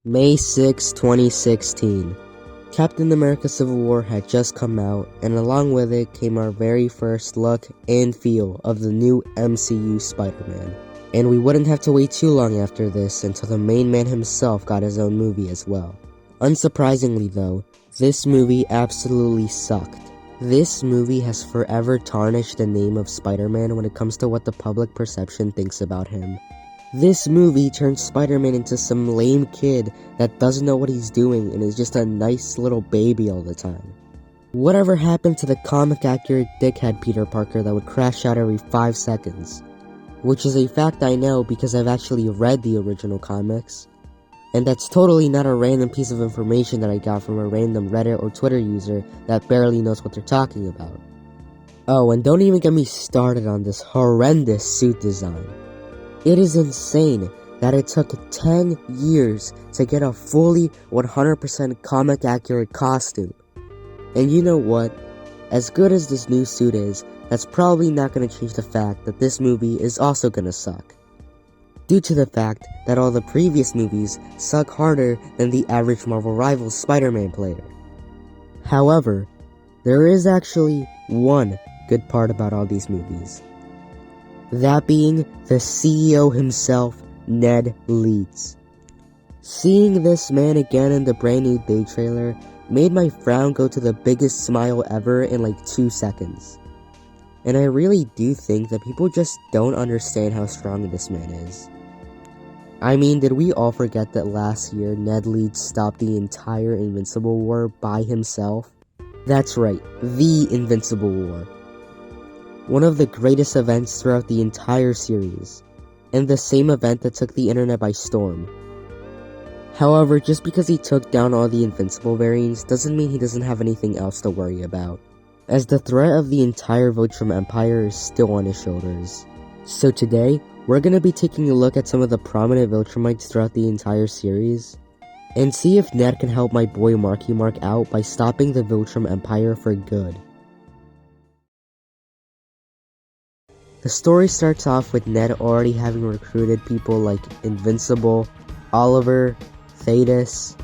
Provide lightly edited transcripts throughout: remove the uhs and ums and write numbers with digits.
May 6, 2016. Captain America Civil War had just come out, and along with it came our very first look and feel of the new MCU Spider-Man. And we wouldn't have to wait too long after this until the main man himself got his own movie as well. Unsurprisingly though, this movie absolutely sucked. This movie has forever tarnished the name of Spider-Man when it comes to what the public perception thinks about him. This movie turns Spider-Man into some lame kid that doesn't know what he's doing and is just a nice little baby all the time. Whatever happened to the comic-accurate dickhead Peter Parker that would crash out every 5 seconds? Which is a fact I know because I've actually read the original comics. And that's totally not a random piece of information that I got from a random Reddit or Twitter user that barely knows what they're talking about. Oh, and don't even get me started on this horrendous suit design. It is insane that it took 10 years to get a fully 100% comic accurate costume. And you know what? As good as this new suit is, that's probably not going to change the fact that this movie is also going to suck. Due to the fact that all the previous movies suck harder than the average Marvel Rivals Spider-Man player. However, there is actually one good part about all these movies. That being the CEO himself, Ned Leeds. Seeing this man again in the brand new Day trailer made my frown go to the biggest smile ever in like 2 seconds. And I really do think that people just don't understand how strong this man is. I mean, did we all forget that last year Ned Leeds stopped the entire Invincible War by himself? That's right, the Invincible War. One of the greatest events throughout the entire series, and the same event that took the internet by storm. However, just because he took down all the Invincible variants doesn't mean he doesn't have anything else to worry about, as the threat of the entire Viltrum Empire is still on his shoulders. So today, we're going to be taking a look at some of the prominent Viltrumites throughout the entire series, and see if Ned can help my boy Marky Mark out by stopping the Viltrum Empire for good. The story starts off with Ned already having recruited people like Invincible, Oliver, Thetis,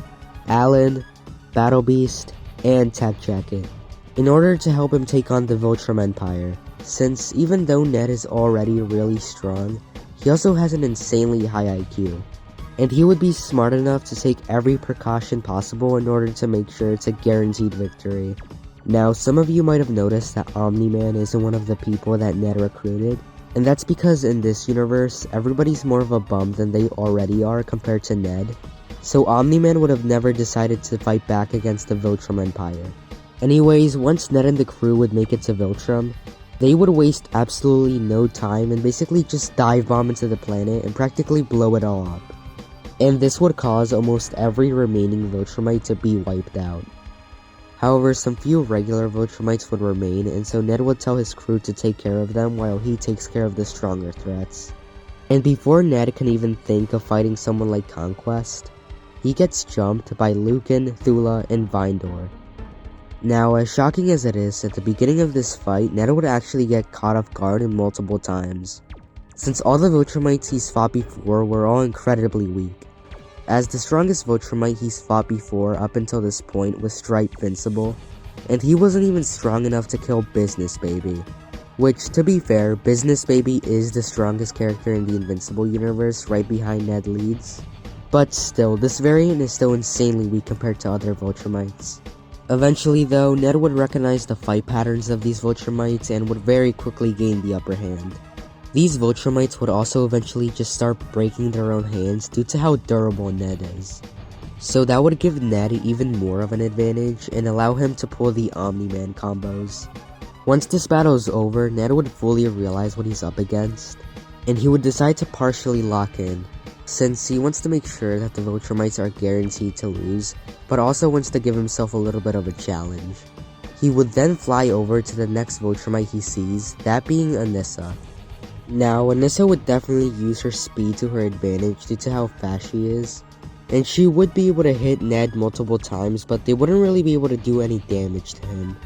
Alan, Battle Beast, and Tech Jacket, in order to help him take on the Viltrum Empire, since even though Ned is already really strong, he also has an insanely high IQ, and he would be smart enough to take every precaution possible in order to make sure it's a guaranteed victory. Now, some of you might have noticed that Omni-Man isn't one of the people that Ned recruited, and that's because in this universe, everybody's more of a bum than they already are compared to Ned, so Omni-Man would have never decided to fight back against the Viltrum Empire. Anyways, once Ned and the crew would make it to Viltrum, they would waste absolutely no time and basically just dive bomb into the planet and practically blow it all up. And this would cause almost every remaining Viltrumite to be wiped out. However, some few regular Viltrumites would remain, and so Ned would tell his crew to take care of them while he takes care of the stronger threats. And before Ned can even think of fighting someone like Conquest, he gets jumped by Lucan, Thula, and Vindor. Now, as shocking as it is, at the beginning of this fight, Ned would actually get caught off guard multiple times, since all the Viltrumites he's fought before were all incredibly weak. As the strongest Viltrumite he's fought before up until this point was Stripe Invincible, and he wasn't even strong enough to kill Business Baby. Which, to be fair, Business Baby is the strongest character in the Invincible universe right behind Ned Leeds. But still, this variant is still insanely weak compared to other Viltrumites. Eventually though, Ned would recognize the fight patterns of these Viltrumites and would very quickly gain the upper hand. These Viltrumites would also eventually just start breaking their own hands due to how durable Ned is. So that would give Ned even more of an advantage and allow him to pull the Omni-Man combos. Once this battle is over, Ned would fully realize what he's up against, and he would decide to partially lock in, since he wants to make sure that the Viltrumites are guaranteed to lose, but also wants to give himself a little bit of a challenge. He would then fly over to the next Viltrumite he sees, that being Anissa. Now, Anissa would definitely use her speed to her advantage due to how fast she is, and she would be able to hit Ned multiple times, but they wouldn't really be able to do any damage to him,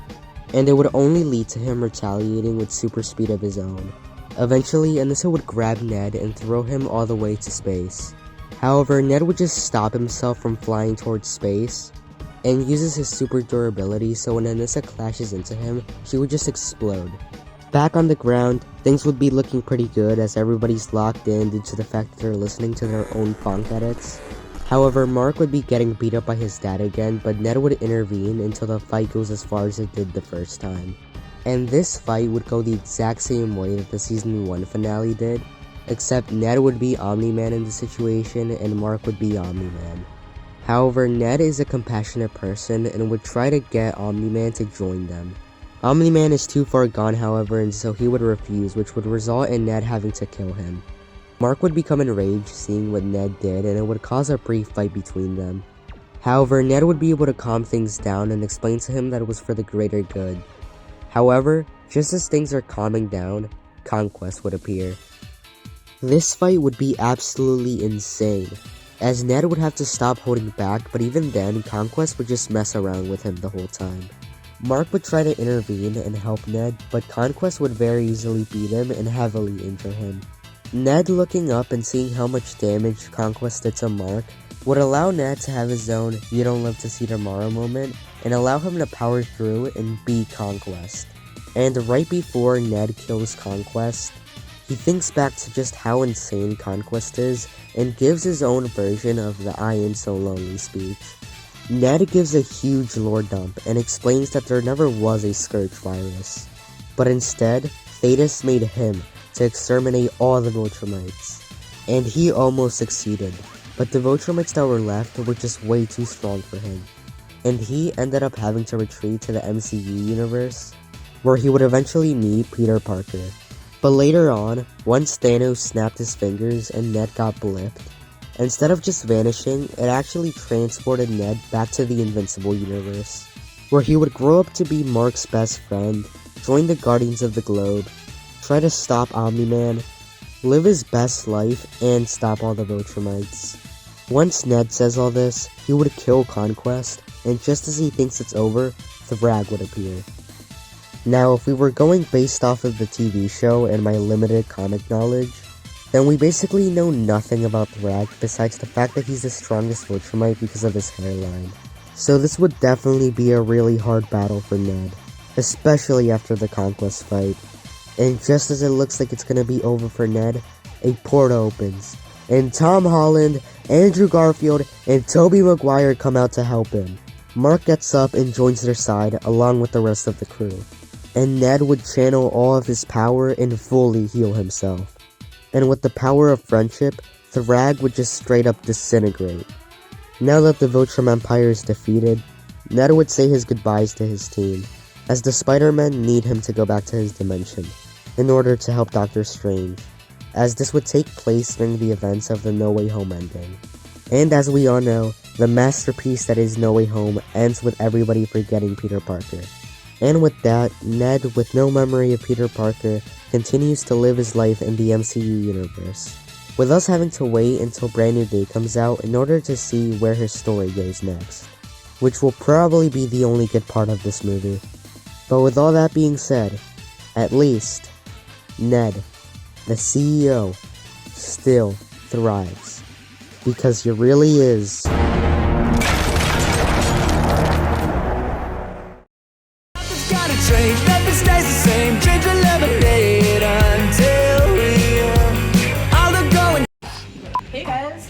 and it would only lead to him retaliating with super speed of his own. Eventually, Anissa would grab Ned and throw him all the way to space. However, Ned would just stop himself from flying towards space and uses his super durability, so when Anissa clashes into him, she would just explode. Back on the ground, things would be looking pretty good as everybody's locked in due to the fact that they're listening to their own Conk edits. However, Mark would be getting beat up by his dad again, but Ned would intervene until the fight goes as far as it did the first time. And this fight would go the exact same way that the Season 1 finale did, except Ned would be Omni-Man in the situation and Mark would be Omni-Man. However, Ned is a compassionate person and would try to get Omni-Man to join them. Omni-Man is too far gone, however, and so he would refuse, which would result in Ned having to kill him. Mark would become enraged seeing what Ned did, and it would cause a brief fight between them. However, Ned would be able to calm things down and explain to him that it was for the greater good. However, just as things are calming down, Conquest would appear. This fight would be absolutely insane, as Ned would have to stop holding back, but even then, Conquest would just mess around with him the whole time. Mark would try to intervene and help Ned, but Conquest would very easily beat him and heavily injure him. Ned, looking up and seeing how much damage Conquest did to Mark, would allow Ned to have his own "you don't live to see tomorrow" moment and allow him to power through and beat Conquest. And right before Ned kills Conquest, he thinks back to just how insane Conquest is and gives his own version of the "I am so lonely" speech. Ned gives a huge lore dump and explains that there never was a Scourge virus, but instead, Thetis made him to exterminate all the Viltrumites. And he almost succeeded, but the Viltrumites that were left were just way too strong for him. And he ended up having to retreat to the MCU universe, where he would eventually meet Peter Parker. But later on, once Thanos snapped his fingers and Ned got blipped, instead of just vanishing, it actually transported Ned back to the Invincible universe, where he would grow up to be Mark's best friend, join the Guardians of the Globe, try to stop Omni-Man, live his best life, and stop all the Viltrumites. Once Ned says all this, he would kill Conquest, and just as he thinks it's over, Thrag would appear. Now, if we were going based off of the TV show and my limited comic knowledge, then we basically know nothing about Thrag besides the fact that he's the strongest Viltrumite because of his hairline. So this would definitely be a really hard battle for Ned, especially after the Conquest fight. And just as it looks like it's gonna be over for Ned, a portal opens, and Tom Holland, Andrew Garfield, and Tobey Maguire come out to help him. Mark gets up and joins their side along with the rest of the crew, and Ned would channel all of his power and fully heal himself. And with the power of friendship, Thrag would just straight up disintegrate. Now that the Viltrum Empire is defeated, Ned would say his goodbyes to his team, as the Spidermen need him to go back to his dimension, in order to help Doctor Strange, as this would take place during the events of the No Way Home ending. And as we all know, the masterpiece that is No Way Home ends with everybody forgetting Peter Parker. And with that, Ned, with no memory of Peter Parker, continues to live his life in the MCU universe, with us having to wait until Brand New Day comes out in order to see where his story goes next, which will probably be the only good part of this movie. But with all that being said, at least, Ned, the CEO, still thrives, because he really is Change, nothing stays the same. Drink your lemonade until we all are going. Hey guys.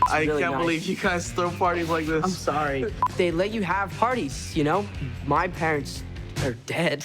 I really can't nice. believe you guys throw parties like this. I'm sorry. They let you have parties, you know? My parents are dead.